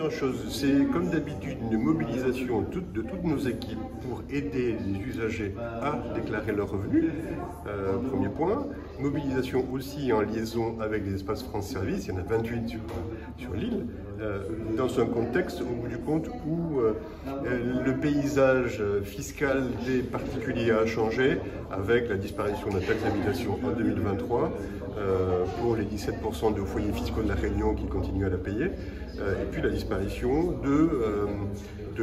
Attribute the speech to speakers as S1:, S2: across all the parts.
S1: première chose, c'est comme d'habitude une mobilisation de toutes nos équipes pour aider les usagers à déclarer leurs revenus. Premier point. Mobilisation aussi en liaison avec les espaces France Service, il y en a 28 sur l'île, dans un contexte au bout du compte où le paysage fiscal des particuliers a changé avec la disparition de la taxe d'habitation en 2023 pour les 17% de foyers fiscaux de la Réunion qui continuent à la payer, et puis la disparition de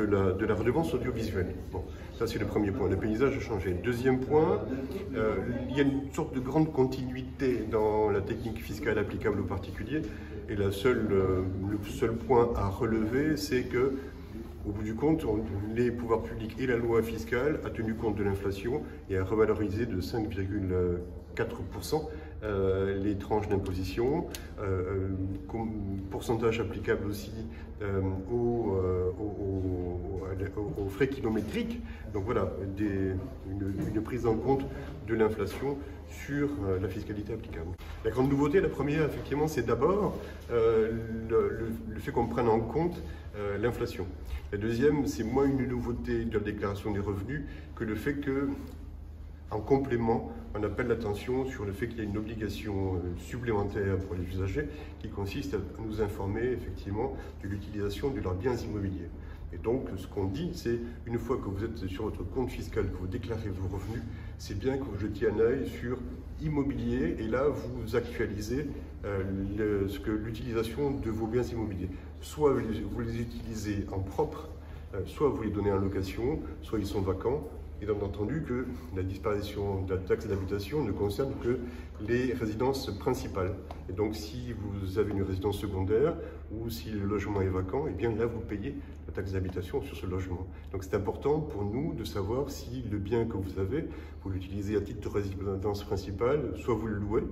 S1: la redevance audiovisuelle. Bon, ça c'est le premier point, le paysage a changé. Deuxième point, il y a une sorte de grande continuité dans la technique fiscale applicable aux particuliers, et le seul point à relever, c'est que au bout du compte, les pouvoirs publics et la loi fiscale a tenu compte de l'inflation et a revalorisé de 5,4% les tranches d'imposition, pourcentage applicable aussi aux frais kilométriques. Donc voilà, une prise en compte de l'inflation sur la fiscalité applicable. La grande nouveauté, la première, effectivement, c'est d'abord le fait qu'on prenne en compte l'inflation. La deuxième, c'est moins une nouveauté de la déclaration des revenus que le fait que, en complément, on appelle l'attention sur le fait qu'il y a une obligation supplémentaire pour les usagers qui consiste à nous informer effectivement de l'utilisation de leurs biens immobiliers. Et donc, ce qu'on dit, c'est une fois que vous êtes sur votre compte fiscal, que vous déclarez vos revenus, c'est bien que vous jetiez un œil sur immobilier et là, vous actualisez l'utilisation de vos biens immobiliers. Soit vous les utilisez en propre, soit vous les donnez en location, soit ils sont vacants. Et bien entendu que la disparition de la taxe d'habitation ne concerne que les résidences principales. Et donc si vous avez une résidence secondaire ou si le logement est vacant, et bien là vous payez la taxe d'habitation sur ce logement. Donc c'est important pour nous de savoir si le bien que vous avez, vous l'utilisez à titre de résidence principale, soit vous le louez,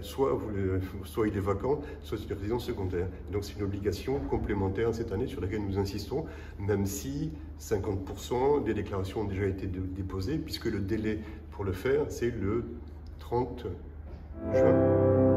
S1: soit il est vacant, soit c'est une résidence secondaire. Donc c'est une obligation complémentaire cette année sur laquelle nous insistons, même si 50% des déclarations ont déjà été déposées, puisque le délai pour le faire, c'est le 30 juin.